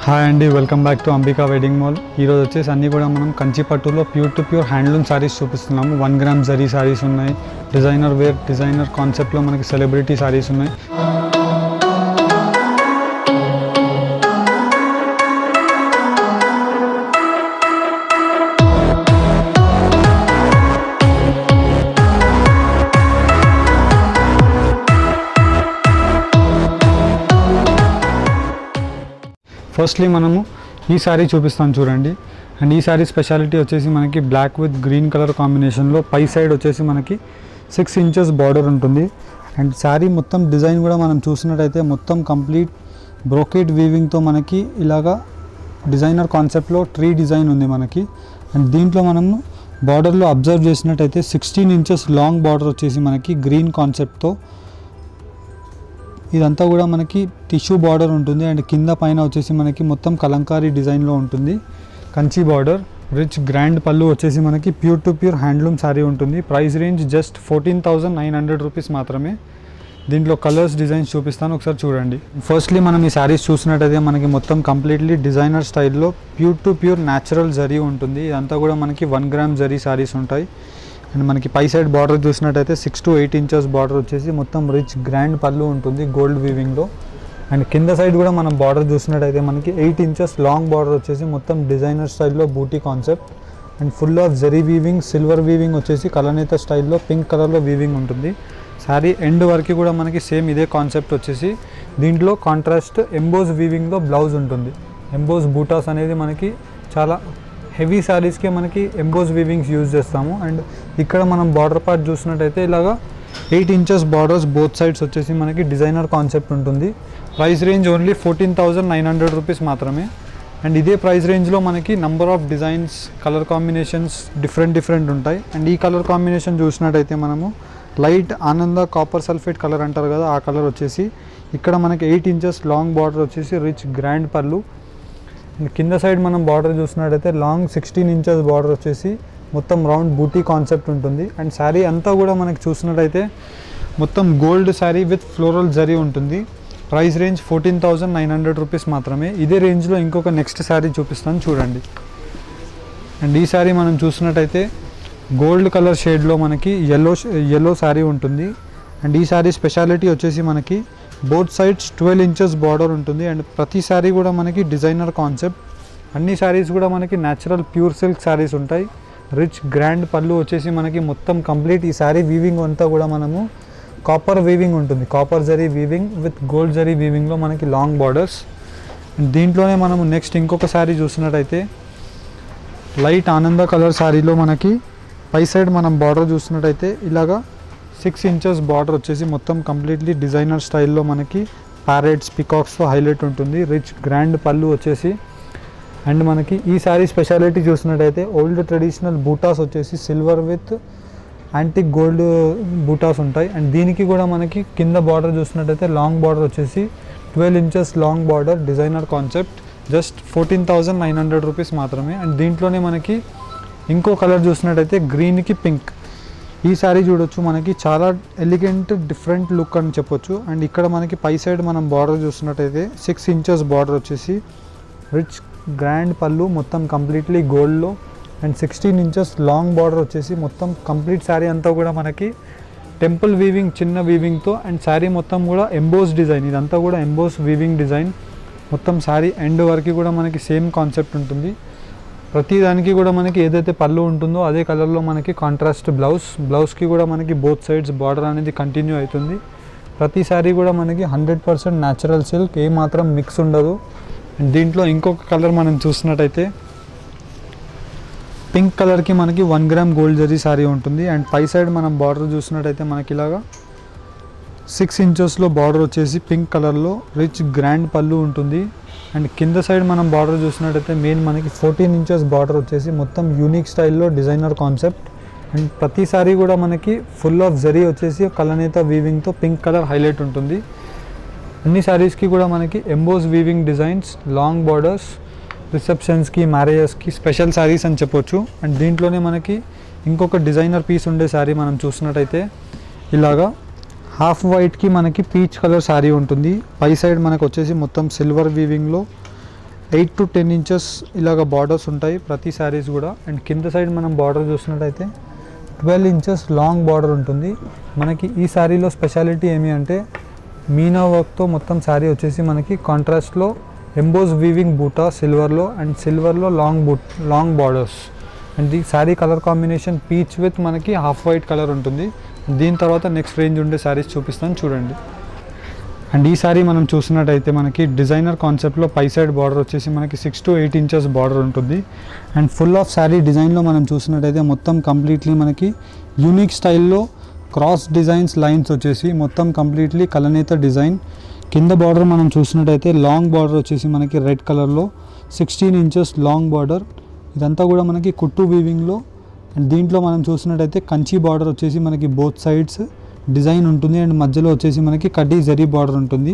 Hi అండి, welcome back to Ambika wedding mall. ఈరోజు వచ్చేసి అన్నీ కూడా మనం కంచిపట్టులో pure to pure handloom saris చూపిస్తున్నాము. 1 గ్రామ్ జరీ సారీస్ ఉన్నాయి, డిజైనర్ వేర్ డిజైనర్ కాన్సెప్ట్లో మనకి సెలబ్రిటీ సారీస్ ఉన్నాయి. ఫస్ట్లీ మనము ఈ సారీ చూపిస్తాను చూడండి. అండ్ ఈ సారీ స్పెషాలిటీ వచ్చేసి మనకి బ్లాక్ విత్ గ్రీన్ కలర్ కాంబినేషన్లో పై సైడ్ వచ్చేసి మనకి 6 ఇంచెస్ బార్డర్ ఉంటుంది. అండ్ సారీ మొత్తం డిజైన్ కూడా మనం చూసినట్టయితే మొత్తం కంప్లీట్ బ్రోకెట్ వీవింగ్తో మనకి ఇలాగా డిజైనర్ కాన్సెప్ట్లో ట్రీ డిజైన్ ఉంది మనకి. అండ్ దీంట్లో మనము బార్డర్లో అబ్జర్వ్ చేసినట్టయితే 16 ఇంచెస్ లాంగ్ బార్డర్ వచ్చేసి మనకి గ్రీన్ కాన్సెప్ట్తో ఇదంతా కూడా మనకి టిష్యూ బార్డర్ ఉంటుంది. అండ్ కింద పైన వచ్చేసి మనకి మొత్తం కలంకారీ డిజైన్లో ఉంటుంది. కంచి బార్డర్, రిచ్ గ్రాండ్ పళ్ళు వచ్చేసి మనకి pure to pure handloom sari ఉంటుంది. ప్రైస్ రేంజ్ జస్ట్ 14,900 రూపీస్ మాత్రమే. దీంట్లో కలర్స్ డిజైన్స్ చూపిస్తాను, ఒకసారి చూడండి. ఫస్ట్లీ మనం ఈ శారీస్ చూసినట్టయితే మనకి మొత్తం కంప్లీట్లీ డిజైనర్ స్టైల్లో pure to pure natural zari ఉంటుంది. ఇదంతా కూడా మనకి 1 గ్రామ్ జరీ శారీస్ ఉంటాయి. అండ్ మనకి పై సైడ్ బార్డర్ చూసినట్టయితే 6 to 8 ఇంచెస్ బార్డర్ వచ్చేసి మొత్తం రిచ్ గ్రాండ్ పళ్ళు ఉంటుంది గోల్డ్ వీవింగ్లో. అండ్ కింద సైడ్ కూడా మనం బార్డర్ చూసినట్టయితే మనకి 8 ఇంచెస్ లాంగ్ బార్డర్ వచ్చేసి మొత్తం డిజైనర్ స్టైల్లో బూటీ కాన్సెప్ట్. అండ్ ఫుల్ ఆఫ్ జరీ వీవింగ్, సిల్వర్ వీవింగ్ వచ్చేసి కలనేత స్టైల్లో పింక్ కలర్లో వీవింగ్ ఉంటుంది. శారీ ఎండ్ వరకు కూడా మనకి సేమ్ ఇదే కాన్సెప్ట్ వచ్చేసి దీంట్లో కాంట్రాస్ట్ ఎంబోస్ వీవింగ్లో బ్లౌజ్ ఉంటుంది. ఎంబోస్ బూటాస్ అనేది మనకి చాలా హెవీ శారీస్కి మనకి ఎంబోస్ వీవింగ్స్ యూజ్ చేస్తాము. అండ్ ఇక్కడ మనం బార్డర్ పార్ట్ చూసినట్టయితే ఇలాగా 8 ఇంచెస్ బార్డర్స్ బోత్ సైడ్స్ వచ్చేసి మనకి డిజైనర్ కాన్సెప్ట్ ఉంటుంది. ప్రైస్ రేంజ్ ఓన్లీ 14,900 రూపీస్ మాత్రమే. అండ్ ఇదే ప్రైస్ రేంజ్లో మనకి number of designs, colour combinations different ఉంటాయి. అండ్ ఈ కలర్ కాంబినేషన్ చూసినట్టయితే మనము లైట్ ఆనంద కాపర్ సల్ఫేట్ కలర్ అంటారు కదా, ఆ కలర్ వచ్చేసి ఇక్కడ మనకి 8 ఇంచెస్ లాంగ్ బార్డర్ వచ్చేసి రిచ్ గ్రాండ్ పళ్ళు. కింద సైడ్ మనం బార్డర్ చూసినట్టయితే లాంగ్ 16 ఇంచెస్ బార్డర్ వచ్చేసి మొత్తం రౌండ్ బూటీ కాన్సెప్ట్ ఉంటుంది. అండ్ శారీ అంతా కూడా మనకి చూసినట్టయితే మొత్తం గోల్డ్ శారీ విత్ ఫ్లోరల్ జరీ ఉంటుంది. ప్రైస్ రేంజ్ 14,900 రూపీస్ మాత్రమే. ఇదే రేంజ్లో ఇంకొక నెక్స్ట్ శారీ చూపిస్తాను చూడండి. అండ్ ఈ శారీ మనం చూసినట్టయితే గోల్డ్ కలర్ షేడ్లో మనకి ఎల్లో శారీ ఉంటుంది. అండ్ ఈ శారీ స్పెషాలిటీ వచ్చేసి మనకి బోత్ సైడ్స్ 12 ఇంచెస్ బార్డర్ ఉంటుంది. అండ్ ప్రతి శారీ కూడా మనకి డిజైనర్ కాన్సెప్ట్. అన్ని శారీస్ కూడా మనకి న్యాచురల్ ప్యూర్ సిల్క్ శారీస్ ఉంటాయి. రిచ్ గ్రాండ్ పళ్ళు వచ్చేసి మనకి మొత్తం కంప్లీట్ ఈ శారీ వీవింగ్ అంతా కూడా మనము కాపర్ వీవింగ్ ఉంటుంది. కాపర్ జరీ వీవింగ్ విత్ గోల్డ్ జరీ వీవింగ్లో మనకి లాంగ్ బార్డర్స్. అండ్ దీంట్లోనే మనము నెక్స్ట్ ఇంకొక శారీ చూసినట్టయితే లైట్ ఆనంద కలర్ శారీలో మనకి పై సైడ్ మనం బార్డర్ చూసినట్టయితే ఇలాగా 6 ఇంచెస్ బార్డర్ వచ్చేసి మొత్తం కంప్లీట్లీ డిజైనర్ స్టైల్లో మనకి ప్యారెట్స్, పికాక్స్తో హైలైట్ ఉంటుంది. రిచ్ గ్రాండ్ పళ్ళు వచ్చేసి. అండ్ మనకి ఈ శారీ స్పెషాలిటీ చూసినట్టయితే ఓల్డ్ ట్రెడిషనల్ బూటాస్ వచ్చేసి silver with antique gold buttas ఉంటాయి. అండ్ దీనికి కూడా మనకి కింద బార్డర్ చూసినట్టయితే లాంగ్ బార్డర్ వచ్చేసి 12 inches long border designer concept. Just 14,900 rupees మాత్రమే. అండ్ దీంట్లోనే మనకి ఇంకో కలర్ చూసినట్టయితే గ్రీన్కి పింక్. ఈ శారీ చూడొచ్చు, మనకి చాలా ఎలిగెంట్ డిఫరెంట్ లుక్ అని చెప్పొచ్చు. అండ్ ఇక్కడ మనకి పై సైడ్ మనం బార్డర్ చూసినట్టయితే 6 ఇంచెస్ బార్డర్ వచ్చేసి రిచ్ గ్రాండ్ పళ్ళు మొత్తం కంప్లీట్లీ గోల్డ్లో. అండ్ 16 ఇంచెస్ లాంగ్ బార్డర్ వచ్చేసి మొత్తం కంప్లీట్ శారీ అంతా కూడా మనకి టెంపుల్ వీవింగ్, చిన్న వీవింగ్తో. అండ్ శారీ మొత్తం కూడా ఎంబోస్ డిజైన్, ఇదంతా కూడా ఎంబోస్ వీవింగ్ డిజైన్. మొత్తం శారీ ఎండ్ వరకు కూడా మనకి సేమ్ కాన్సెప్ట్ ఉంటుంది. ప్రతి దానికి కూడా మనకి ఏదైతే పళ్ళు ఉంటుందో అదే కలర్లో మనకి కాంట్రాస్ట్ బ్లౌజ్కి కూడా మనకి బోత్ సైడ్స్ బార్డర్ అనేది కంటిన్యూ అవుతుంది. ప్రతి శారీ కూడా మనకి 100% న్యాచురల్ సిల్క్, ఏ మాత్రం మిక్స్ ఉండదు. అండ్ దీంట్లో ఇంకొక కలర్ మనం చూసినట్టయితే పింక్ కలర్కి మనకి 1 గ్రామ్ గోల్డ్ జరీ శారీ ఉంటుంది. అండ్ పై సైడ్ మనం బార్డర్ చూసినట్టయితే మనకి ఇలాగా 6 ఇంచెస్లో బార్డర్ వచ్చేసి పింక్ కలర్లో రిచ్ గ్రాండ్ పళ్ళు ఉంటుంది. అండ్ కింద సైడ్ మనం బార్డర్ చూసినట్టయితే మెయిన్ మనకి 14 ఇంచెస్ బార్డర్ వచ్చేసి మొత్తం యూనిక్ స్టైల్లో డిజైనర్ కాన్సెప్ట్. అండ్ ప్రతి సారీ కూడా మనకి ఫుల్ ఆఫ్ జరీ వచ్చేసి కలనేత వీవింగ్తో పింక్ కలర్ హైలైట్ ఉంటుంది. అన్ని శారీస్కి కూడా మనకి emboss weaving designs, long borders, రిసెప్షన్స్కి, మ్యారేజెస్కి స్పెషల్ శారీస్ అని చెప్పొచ్చు. అండ్ దీంట్లోనే మనకి ఇంకొక డిజైనర్ పీస్ ఉండే శారీ మనం చూసినట్టయితే ఇలాగా హాఫ్ వైట్కి మనకి పీచ్ కలర్ శారీ ఉంటుంది. పై సైడ్ మనకు వచ్చేసి మొత్తం సిల్వర్ వీవింగ్లో 8 to 10 ఇంచెస్ ఇలాగ బార్డర్స్ ఉంటాయి ప్రతి శారీస్ కూడా. అండ్ కింద సైడ్ మనం బార్డర్ చూసినట్టయితే 12 ఇంచెస్ లాంగ్ బార్డర్ ఉంటుంది. మనకి ఈ శారీలో స్పెషాలిటీ ఏమి అంటే మీనా వర్క్తో మొత్తం శారీ వచ్చేసి మనకి కాంట్రాస్ట్లో ఎంబోస్ వీవింగ్ బూటా సిల్వర్లో, అండ్ సిల్వర్లో లాంగ్ బార్డర్స్. అండ్ ఈ sari colour combination peach with మనకి హాఫ్ వైట్ కలర్ ఉంటుంది. దీని తర్వాత నెక్స్ట్ రేంజ్ ఉండే శారీస్ చూపిస్తాను చూడండి. అండ్ ఈ శారీ మనం చూసినట్టయితే మనకి డిజైనర్ కాన్సెప్ట్లో పై సైడ్ బార్డర్ వచ్చేసి మనకి 6 to 8 ఇంచెస్ బార్డర్ ఉంటుంది. అండ్ ఫుల్ ఆఫ్ శారీ డిజైన్లో మనం చూసినట్టయితే మొత్తం కంప్లీట్లీ మనకి యూనిక్ స్టైల్లో క్రాస్ డిజైన్స్ లైన్స్ వచ్చేసి మొత్తం కంప్లీట్లీ కలనేత డిజైన్. కింద బార్డర్ మనం చూసినట్టయితే లాంగ్ బార్డర్ వచ్చేసి మనకి రెడ్ కలర్లో 16 ఇంచెస్ లాంగ్ బార్డర్. ఇదంతా కూడా మనకి కుట్టు వీవింగ్లో. అండ్ దీంట్లో మనం చూసినట్టయితే కంచి బార్డర్ వచ్చేసి మనకి బోత్ సైడ్స్ డిజైన్ ఉంటుంది. అండ్ మధ్యలో వచ్చేసి మనకి కడ్డీ జరీ బార్డర్ ఉంటుంది.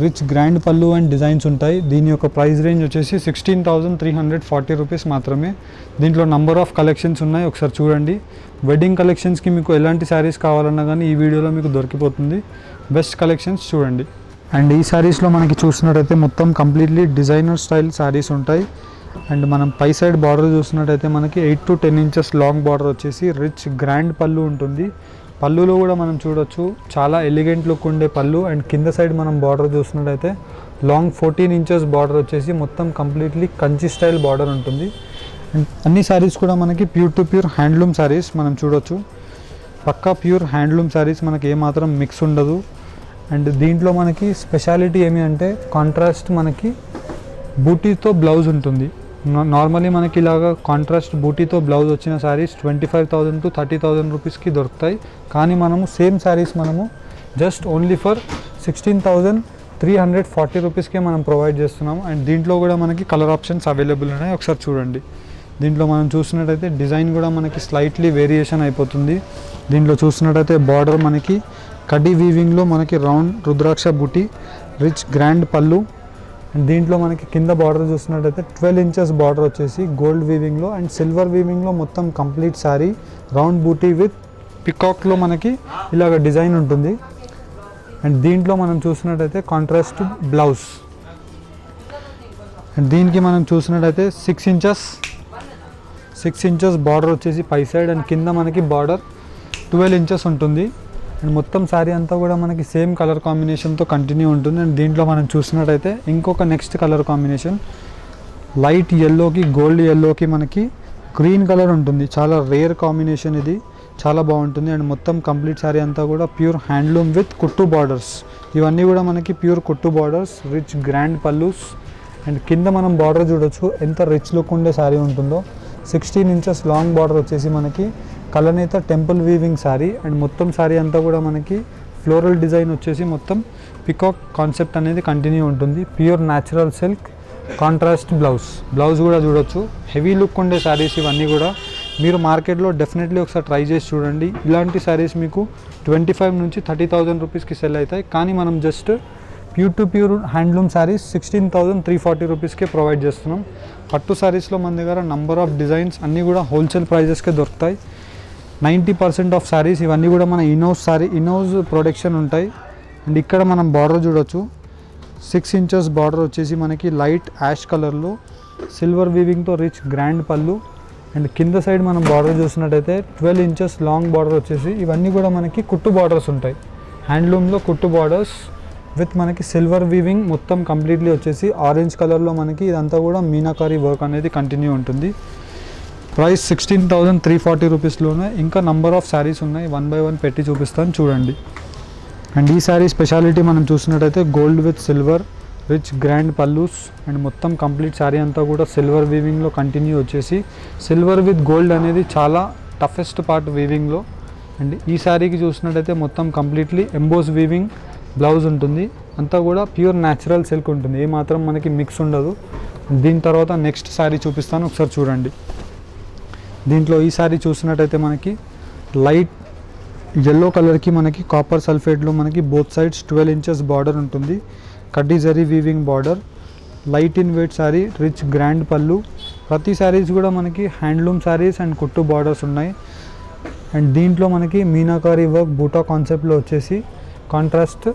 రిచ్ గ్రాండ్ పళ్ళు అండ్ డిజైన్స్ ఉంటాయి. దీని యొక్క ప్రైస్ రేంజ్ వచ్చేసి 16,340 రూపీస్ మాత్రమే. దీంట్లో నంబర్ ఆఫ్ కలెక్షన్స్ ఉన్నాయి, ఒకసారి చూడండి. వెడ్డింగ్ కలెక్షన్స్కి మీకు ఎలాంటి శారీస్ కావాలన్నా కానీ ఈ వీడియోలో మీకు దొరికిపోతుంది. బెస్ట్ కలెక్షన్స్ చూడండి. అండ్ ఈ శారీస్లో మనకి చూసినట్టయితే మొత్తం కంప్లీట్లీ డిజైనర్ స్టైల్ శారీస్ ఉంటాయి. అండ్ మనం పై సైడ్ బార్డర్ చూసినట్టయితే మనకి 8 to 10 ఇంచెస్ లాంగ్ బార్డర్ వచ్చేసి రిచ్ గ్రాండ్ పళ్ళు ఉంటుంది. పళ్ళులో కూడా మనం చూడొచ్చు చాలా ఎలిగెంట్ లుక్ ఉండే పళ్ళు. అండ్ కింద సైడ్ మనం బార్డర్ చూసినట్టయితే లాంగ్ 14 ఇంచెస్ బార్డర్ వచ్చేసి మొత్తం కంప్లీట్లీ కంచి స్టైల్ బార్డర్ ఉంటుంది. అండ్ అన్ని శారీస్ కూడా మనకి pure to pure handloom saris మనం చూడొచ్చు. పక్కా ప్యూర్ హ్యాండ్లూమ్ శారీస్, మనకి ఏమాత్రం మిక్స్ ఉండదు. అండ్ దీంట్లో మనకి స్పెషాలిటీ ఏమి అంటే కాంట్రాస్ట్ మనకి బూటీతో బ్లౌజ్ ఉంటుంది. నార్మల్లీ మనకి ఇలాగా కాంట్రాస్ట్ బూటీతో బ్లౌజ్ వచ్చిన శారీస్ 25,000 to 30,000 రూపీస్కి దొరుకుతాయి. కానీ మనము సేమ్ శారీస్ మనము జస్ట్ ఓన్లీ ఫర్ 16,340 రూపీస్కే మనం ప్రొవైడ్ చేస్తున్నాము. అండ్ దీంట్లో కూడా మనకి కలర్ ఆప్షన్స్ అవైలబుల్ ఉన్నాయి, ఒకసారి చూడండి. దీంట్లో మనం చూసినట్టయితే డిజైన్ కూడా మనకి స్లైట్లీ వేరియేషన్ అయిపోతుంది. దీంట్లో చూసినట్టయితే బార్డర్ మనకి కడ్డీ వీవింగ్లో మనకి రౌండ్ రుద్రాక్ష బూటీ, రిచ్ గ్రాండ్ పళ్ళు. అండ్ దీంట్లో మనకి కింద బార్డర్ చూసినట్టయితే 12 ఇంచెస్ బార్డర్ వచ్చేసి గోల్డ్ వీవింగ్లో అండ్ సిల్వర్ వీవింగ్లో మొత్తం కంప్లీట్ శారీ రౌండ్ బూటీ విత్ పికాక్లో మనకి ఇలాగ డిజైన్ ఉంటుంది. అండ్ దీంట్లో మనం చూసినట్టయితే కాంట్రాస్ట్ బ్లౌజ్. అండ్ దీనికి మనం చూసినట్టయితే 6 ఇంచెస్ బార్డర్ వచ్చేసి పై సైడ్. అండ్ కింద మనకి బార్డర్ 12 ఇంచెస్ ఉంటుంది. అండ్ మొత్తం శారీ అంతా కూడా మనకి సేమ్ కలర్ కాంబినేషన్తో కంటిన్యూ ఉంటుంది. అండ్ దీంట్లో మనం చూసినట్టయితే ఇంకొక నెక్స్ట్ కలర్ కాంబినేషన్ లైట్ ఎల్లోకి గోల్డ్ ఎల్లోకి మనకి గ్రీన్ కలర్ ఉంటుంది. చాలా రేర్ కాంబినేషన్, ఇది చాలా బాగుంటుంది. అండ్ మొత్తం కంప్లీట్ శారీ అంతా కూడా ప్యూర్ హ్యాండ్లూమ్ విత్ కుట్టు బార్డర్స్. ఇవన్నీ కూడా మనకి ప్యూర్ కుట్టు borders, rich grand pallus. And కింద మనం బార్డర్ చూడొచ్చు ఎంత రిచ్ లుక్ ఉండే శారీ ఉంటుందో. 16 ఇంచెస్ లాంగ్ బార్డర్ వచ్చేసి మనకి కలనేత టెంపుల్ వీవింగ్ శారీ. అండ్ మొత్తం శారీ అంతా కూడా మనకి ఫ్లోరల్ డిజైన్ వచ్చేసి మొత్తం పికాక్ కాన్సెప్ట్ అనేది కంటిన్యూ ఉంటుంది. Pure natural silk contrast blouse కూడా చూడొచ్చు. హెవీ లుక్ ఉండే శారీస్ ఇవన్నీ కూడా. మీరు మార్కెట్లో డెఫినెట్లీ ఒకసారి ట్రై చేసి చూడండి. ఇలాంటి శారీస్ మీకు 25 నుంచి 30,000 రూపీస్కి సెల్ అవుతాయి. కానీ మనం just pure to pure handloom saris 16,340 రూపీస్కే ప్రొవైడ్ చేస్తున్నాం. పట్టు శారీస్లో మన దగ్గర నంబర్ ఆఫ్ డిజైన్స్ అన్నీ కూడా హోల్సేల్ ప్రైజెస్కే దొరుకుతాయి. 90% ఆఫ్ శారీస్ ఇవన్నీ కూడా మన ఇనోజ్ ప్రొడక్షన్ ఉంటాయి. అండ్ ఇక్కడ మనం బార్డర్ చూడొచ్చు. 6 ఇంచెస్ బార్డర్ వచ్చేసి మనకి లైట్ యాష్ కలర్లో సిల్వర్ వీవింగ్తో రిచ్ గ్రాండ్ పళ్ళు. అండ్ కింద సైడ్ మనం బార్డర్ చూసినట్టయితే 12 ఇంచెస్ లాంగ్ బార్డర్ వచ్చేసి ఇవన్నీ కూడా మనకి కుట్టు బార్డర్స్ ఉంటాయి. హ్యాండ్లూమ్లో కుట్టు బార్డర్స్ విత్ మనకి సిల్వర్ వీవింగ్ మొత్తం కంప్లీట్లీ వచ్చేసి ఆరెంజ్ కలర్లో మనకి ఇదంతా కూడా మీనాకారీ వర్క్ అనేది కంటిన్యూ ఉంటుంది. ప్రైస్ 16,340 రూపీస్లోనే. ఇంకా నంబర్ ఆఫ్ శారీస్ ఉన్నాయి, 1 by 1 పెట్టి చూపిస్తాను చూడండి. అండ్ ఈ శారీ స్పెషాలిటీ మనం చూసినట్టయితే gold with silver, rich grand pallus. And మొత్తం కంప్లీట్ శారీ అంతా కూడా సిల్వర్ వీవింగ్లో కంటిన్యూ వచ్చేసి సిల్వర్ విత్ గోల్డ్ అనేది చాలా టఫెస్ట్ పార్ట్ వీవింగ్లో. అండ్ ఈ శారీకి చూసినట్టయితే మొత్తం కంప్లీట్లీ ఎంబోస్ వీవింగ్ బ్లౌజ్ ఉంటుంది. అంతా కూడా ప్యూర్ న్యాచురల్ సిల్క్ ఉంటుంది, ఏమాత్రం మనకి మిక్స్ ఉండదు. దీని తర్వాత నెక్స్ట్ శారీ చూపిస్తాను, ఒకసారి చూడండి. దీంట్లో ఈ శారీ చూసినట్టయితే మనకి లైట్ ఎల్లో కలర్కి మనకి కాపర్ సల్ఫేట్లో మనకి బోత్ సైడ్స్ 12 ఇంచెస్ బార్డర్ ఉంటుంది. కడ్డీ zari weaving border, light in weight sari, rich grand పళ్ళు. ప్రతి శారీస్ కూడా మనకి హ్యాండ్లూమ్ శారీస్ అండ్ కుట్టు బార్డర్స్ ఉన్నాయి. అండ్ దీంట్లో మనకి మీనాకారీ వర్క్ బూటా కాన్సెప్ట్లో వచ్చేసి కాంట్రాస్ట్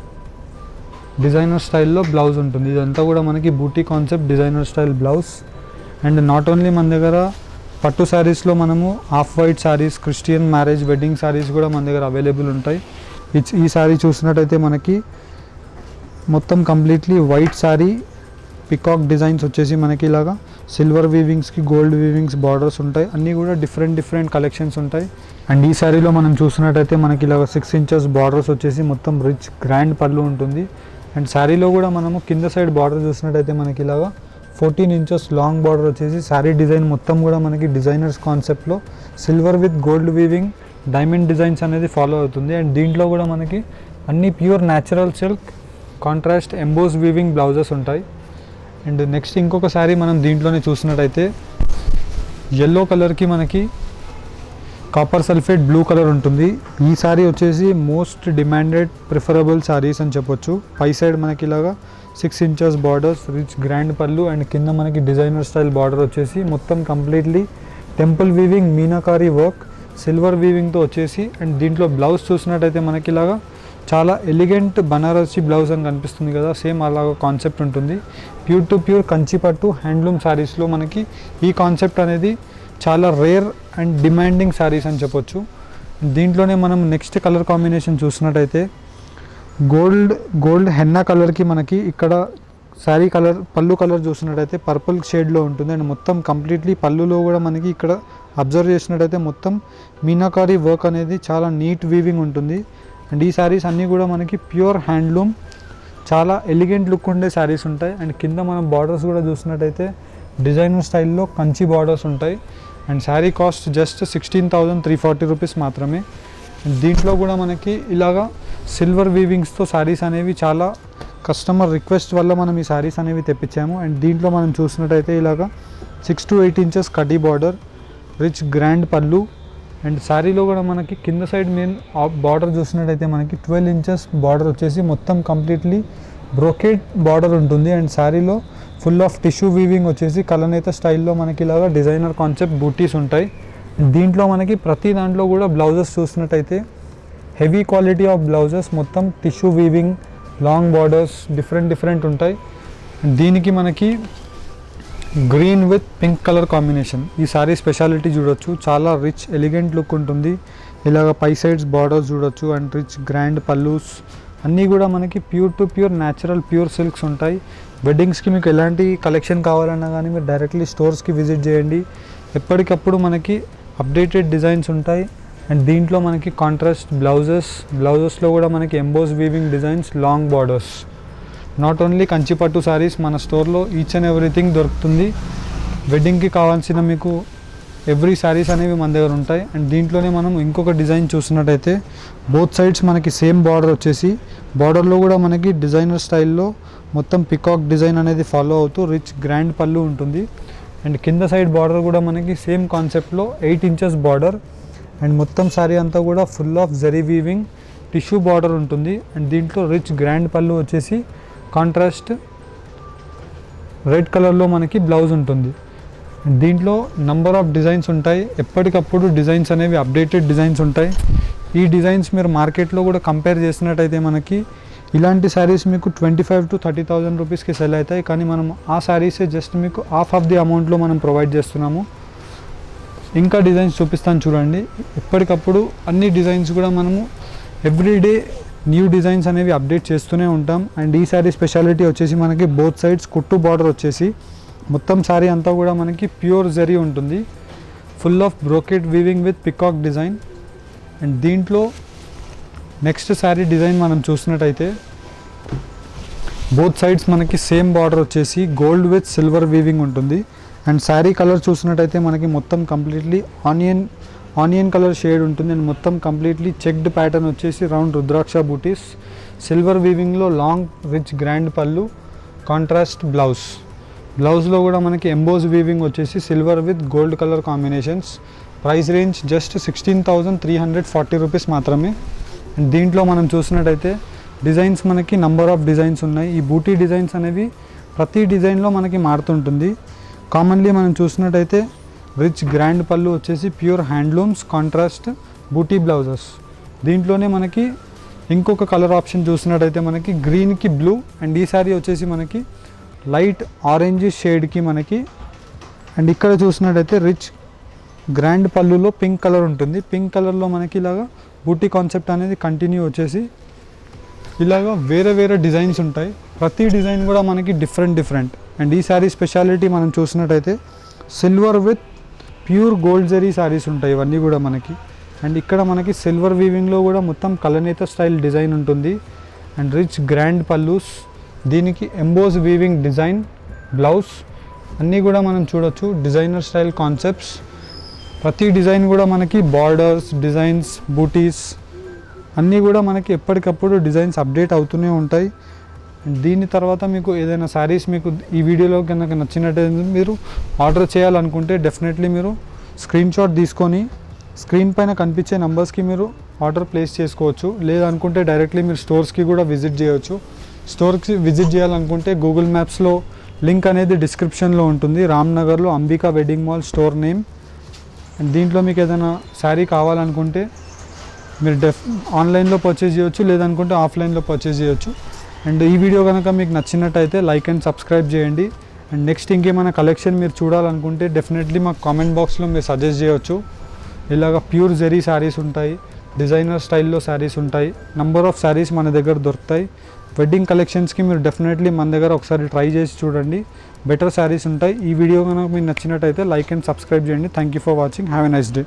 డిజైనర్ స్టైల్లో బ్లౌజ్ ఉంటుంది. ఇదంతా కూడా మనకి బూటీ concept designer style blouse. And not only మన దగ్గర పట్టు శారీస్లో మనము off white saris, Christian marriage wedding saris కూడా మన దగ్గర అవైలబుల్ ఉంటాయి. ఈ శారీ చూసినట్టయితే మనకి మొత్తం completely white sari, peacock designs వచ్చేసి మనకి ఇలాగా సిల్వర్ వీవింగ్స్కి గోల్డ్ వీవింగ్స్ బార్డర్స్ ఉంటాయి. అన్నీ కూడా డిఫరెంట్ కలెక్షన్స్ ఉంటాయి. అండ్ ఈ శారీలో మనం చూసినట్టయితే మనకి ఇలాగ 6 inches బార్డర్స్ వచ్చేసి మొత్తం రిచ్ గ్రాండ్ పళ్ళు ఉంటుంది. అండ్ శారీలో కూడా మనము కింద సైడ్ బార్డర్ చూసినట్టయితే మనకి ఇలాగ 14 inches లాంగ్ బార్డర్ వచ్చేసి శారీ డిజైన్ మొత్తం కూడా మనకి డిజైనర్స్ కాన్సెప్ట్లో silver with gold weaving diamond designs అనేది ఫాలో అవుతుంది. అండ్ దీంట్లో కూడా మనకి అన్ని pure natural silk contrast emboss weaving blouses ఉంటాయి. అండ్ నెక్స్ట్ ఇంకొక శారీ మనం దీంట్లోనే చూసినట్టయితే ఎల్లో కలర్కి మనకి కాపర్ సల్ఫేట్ బ్లూ కలర్ ఉంటుంది. ఈ శారీ వచ్చేసి మోస్ట్ డిమాండెడ్ ప్రిఫరబుల్ శారీస్ అని చెప్పొచ్చు. పై సైడ్ మనకి ఇలాగా 6 inches బార్డర్స్, రిచ్ గ్రాండ్ పళ్ళు అండ్ కింద మనకి డిజైనర్ స్టైల్ బార్డర్ వచ్చేసి మొత్తం కంప్లీట్లీ టెంపుల్ వీవింగ్ మీనాకారీ వర్క్ సిల్వర్ వీవింగ్తో వచ్చేసి. అండ్ దీంట్లో బ్లౌజ్ చూసినట్టయితే మనకి ఇలాగా చాలా ఎలిగెంట్ బనారసి బ్లౌజ్ అని కనిపిస్తుంది కదా, సేమ్ అలాగ కాన్సెప్ట్ ఉంటుంది. Pure to pure Kanchipattu handloom శారీస్లో మనకి ఈ కాన్సెప్ట్ అనేది చాలా రేర్ అండ్ డిమాండింగ్ శారీస్ అని చెప్పొచ్చు. దీంట్లోనే మనం నెక్స్ట్ కలర్ కాంబినేషన్ చూసినట్టయితే గోల్డ్ హెన్నా కలర్కి మనకి ఇక్కడ శారీ కలర్ పళ్ళు కలర్ చూసినట్టయితే పర్పుల్ షేడ్లో ఉంటుంది. అండ్ మొత్తం కంప్లీట్లీ పళ్ళులో కూడా మనకి ఇక్కడ అబ్జర్వ్ చేసినట్టయితే మొత్తం మీనాకారీ వర్క్ అనేది చాలా నీట్ వీవింగ్ ఉంటుంది. అండ్ ఈ శారీస్ అన్నీ కూడా మనకి ప్యూర్ హ్యాండ్లూమ్ చాలా ఎలిగెంట్ లుక్ ఉండే శారీస్ ఉంటాయి. అండ్ కింద మనం బార్డర్స్ కూడా చూసినట్టయితే డిజైనర్ స్టైల్లో కంచి బార్డర్స్ ఉంటాయి. And sari cost just 16,340 rupees మాత్రమే. దీంట్లో కూడా మనకి ఇలాగా సిల్వర్ వీవింగ్స్తో శారీస్ అనేవి చాలా కస్టమర్ రిక్వెస్ట్ వల్ల మనం ఈ శారీస్ అనేవి తెప్పించాము. అండ్ దీంట్లో మనం చూసినట్టయితే ఇలాగా 6 to 8 inches కడ్డీ బార్డర్, రిచ్ గ్రాండ్ పళ్ళు. అండ్ శారీలో కూడా మనకి కింద సైడ్ మెయిన్ బార్డర్ చూసినట్టయితే మనకి 12 inches బార్డర్ వచ్చేసి మొత్తం కంప్లీట్లీ బ్రోకేడ్ బార్డర్ ఉంటుంది. అండ్ శారీలో ఫుల్ ఆఫ్ టిష్యూ వీవింగ్ వచ్చేసి కలనేత స్టైల్లో మనకి ఇలాగా డిజైనర్ కాన్సెప్ట్ బూటీస్ ఉంటాయి. దీంట్లో మనకి ప్రతి దాంట్లో కూడా బ్లౌజెస్ చూసినట్టయితే హెవీ క్వాలిటీ ఆఫ్ బ్లౌజెస్ మొత్తం tissue weaving long borders different ఉంటాయి. దీనికి మనకి green with pink colour combination ఈ సారీ స్పెషాలిటీ చూడొచ్చు. చాలా రిచ్ ఎలిగెంట్ లుక్ ఉంటుంది. ఇలాగ పై సైడ్స్ బార్డర్స్ చూడొచ్చు అండ్ రిచ్ గ్రాండ్ పల్లూస్ అన్నీ కూడా మనకి pure to pure natural pure silks ఉంటాయి. వెడ్డింగ్స్కి మీకు ఎలాంటి కలెక్షన్ కావాలన్నా కానీ మీరు డైరెక్ట్లీ స్టోర్స్కి విజిట్ చేయండి. ఎప్పటికప్పుడు మనకి అప్డేటెడ్ డిజైన్స్ ఉంటాయి. అండ్ దీంట్లో మనకి కాంట్రాస్ట్ బ్లౌజెస్లో కూడా మనకి emboss weaving designs long borders. Not only Kanchipattu saris మన స్టోర్లో ఈచ్ అండ్ ఎవ్రీథింగ్ దొరుకుతుంది. వెడ్డింగ్కి కావాల్సిన మీకు ఎవ్రీ సారీస్ అనేవి మన దగ్గర ఉంటాయి. అండ్ దీంట్లోనే మనం ఇంకొక డిజైన్ చూసినట్టయితే బోత్ సైడ్స్ మనకి సేమ్ బార్డర్ వచ్చేసి బార్డర్లో కూడా మనకి డిజైనర్ స్టైల్లో మొత్తం పికాక్ డిజైన్ అనేది ఫాలో అవుతూ రిచ్ గ్రాండ్ పళ్ళు ఉంటుంది. అండ్ కింద సైడ్ బార్డర్ కూడా మనకి సేమ్ కాన్సెప్ట్లో 8 inches బార్డర్. అండ్ మొత్తం శారీ అంతా కూడా ఫుల్ ఆఫ్ జరీ వీవింగ్ టిష్యూ బార్డర్ ఉంటుంది. అండ్ దీంట్లో రిచ్ గ్రాండ్ పళ్ళు వచ్చేసి కాంట్రాస్ట్ రెడ్ కలర్లో మనకి బ్లౌజ్ ఉంటుంది. దీంట్లో నంబర్ ఆఫ్ డిజైన్స్ ఉంటాయి. ఎప్పటికప్పుడు డిజైన్స్ అనేవి అప్డేటెడ్ డిజైన్స్ ఉంటాయి. ఈ డిజైన్స్ మీరు మార్కెట్లో కూడా కంపేర్ చేసినట్టయితే మనకి ఇలాంటి శారీస్ మీకు 25,000 to 30,000 రూపీస్కి సెల్ అవుతాయి. కానీ మనం ఆ శారీసే జస్ట్ మీకు హాఫ్ ఆఫ్ ది అమౌంట్లో మనం ప్రొవైడ్ చేస్తున్నాము. ఇంకా డిజైన్స్ చూపిస్తాను చూడండి. ఎప్పటికప్పుడు అన్ని డిజైన్స్ కూడా మనము ఎవ్రీడే న్యూ డిజైన్స్ అనేవి అప్డేట్ చేస్తూనే ఉంటాం. అండ్ ఈ శారీ స్పెషాలిటీ వచ్చేసి మనకి బోత్ సైడ్స్ కుట్టు బార్డర్ వచ్చేసి మొత్తం శారీ అంతా కూడా మనకి ప్యూర్ జరీ ఉంటుంది. Full of brocade weaving with peacock design. And దీంట్లో నెక్స్ట్ శారీ డిజైన్ మనం చూసినట్టయితే బోత్ సైడ్స్ మనకి సేమ్ బార్డర్ వచ్చేసి గోల్డ్ విత్ సిల్వర్ వీవింగ్ ఉంటుంది. అండ్ శారీ కలర్ చూసినట్టయితే మనకి మొత్తం కంప్లీట్లీ ఆనియన్ కలర్ షేడ్ ఉంటుంది. అండ్ మొత్తం కంప్లీట్లీ చెక్డ్ ప్యాటర్న్ వచ్చేసి రౌండ్ రుద్రాక్ష బూటీస్ సిల్వర్ వీవింగ్లో లాంగ్ రిచ్ గ్రాండ్ పళ్ళు కాంట్రాస్ట్ బ్లౌజ్లో కూడా మనకి ఎంబోజ్ వీవింగ్ వచ్చేసి silver with gold colour combinations. Price range just 16,340 rupees మాత్రమే. అండ్ దీంట్లో మనం చూసినట్టయితే డిజైన్స్ మనకి నంబర్ ఆఫ్ డిజైన్స్ ఉన్నాయి. ఈ బూటీ డిజైన్స్ అనేవి ప్రతి డిజైన్లో మనకి మారుతుంటుంది. కామన్లీ మనం చూసినట్టయితే రిచ్ గ్రాండ్ పళ్ళు వచ్చేసి ప్యూర్ హ్యాండ్లూమ్స్ కాంట్రాస్ట్ బూటీ బ్లౌజెస్. దీంట్లోనే మనకి ఇంకొక కలర్ ఆప్షన్ చూసినట్టయితే మనకి గ్రీన్కి బ్లూ, అండ్ ఈ శారీ వచ్చేసి మనకి లైట్ ఆరెంజ్ షేడ్కి మనకి, అండ్ ఇక్కడ చూసినట్టయితే రిచ్ గ్రాండ్ పళ్ళులో పింక్ కలర్ ఉంటుంది. పింక్ కలర్లో మనకి ఇలాగా బూటీ కాన్సెప్ట్ అనేది కంటిన్యూ వచ్చేసి ఇలాగా వేరే వేరే డిజైన్స్ ఉంటాయి. ప్రతి డిజైన్ కూడా మనకి డిఫరెంట్. అండ్ ఈ శారీ స్పెషాలిటీ మనం చూసినట్టయితే silver with pure gold zari saris ఉంటాయి ఇవన్నీ కూడా మనకి. అండ్ ఇక్కడ మనకి సిల్వర్ వీవింగ్లో కూడా మొత్తం కలనేత స్టైల్ డిజైన్ ఉంటుంది. అండ్ రిచ్ గ్రాండ్ పల్లూస్, దీనికి ఎంబోస్ వీవింగ్ డిజైన్ బ్లౌజ్ అన్నీ కూడా మనం చూడొచ్చు. డిజైనర్ స్టైల్ కాన్సెప్ట్స్, ప్రతి డిజైన్ కూడా మనకి బార్డర్స్, డిజైన్స్, బూటీస్ అన్నీ కూడా మనకి ఎప్పటికప్పుడు డిజైన్స్ అప్డేట్ అవుతూనే ఉంటాయి. దీని తర్వాత మీకు ఏదైనా శారీస్ మీకు ఈ వీడియోలో కనుక నచ్చినట్టయితే మీరు ఆర్డర్ చేయాలనుకుంటే డెఫినెట్లీ మీరు స్క్రీన్ షాట్ తీసుకొని స్క్రీన్ పైన కనిపించే నెంబర్స్కి మీరు ఆర్డర్ ప్లేస్ చేసుకోవచ్చు. లేదనుకుంటే డైరెక్ట్లీ మీరు స్టోర్స్కి కూడా విజిట్ చేయవచ్చు. స్టోర్కి విజిట్ చేయాలనుకుంటే గూగుల్ మ్యాప్స్లో లింక్ అనేది డిస్క్రిప్షన్లో ఉంటుంది. రామ్నగర్లో Ambika wedding mall store name. And దీంట్లో మీకు ఏదైనా శారీ కావాలనుకుంటే మీరు ఆన్లైన్లో పర్చేజ్ చేయొచ్చు, లేదనుకుంటే ఆఫ్లైన్లో పర్చేజ్ చేయొచ్చు. అండ్ ఈ వీడియో కనుక మీకు నచ్చినట్టయితే లైక్ అండ్ సబ్స్క్రైబ్ చేయండి. అండ్ నెక్స్ట్ ఇంకేమైనా కలెక్షన్ మీరు చూడాలనుకుంటే డెఫినెట్లీ మాకు కామెంట్ బాక్స్లో మీరు సజెస్ట్ చేయొచ్చు. ఇలాగ ప్యూర్ జెరీ శారీస్ ఉంటాయి, డిజైనర్ స్టైల్లో శారీస్ ఉంటాయి, నంబర్ ఆఫ్ శారీస్ మన దగ్గర దొరుకుతాయి. వెడ్డింగ్ కలెక్షన్స్కి మీరు డెఫినెట్లీ మన దగ్గర ఒకసారి ట్రై చేసి చూడండి, బెటర్ శారీస్ ఉంటాయి. ఈ వీడియో కనుక మీకు నచ్చినట్టయితే లైక్ అండ్ సబ్స్క్రైబ్ చేయండి. Thank you for watching. Have a nice day.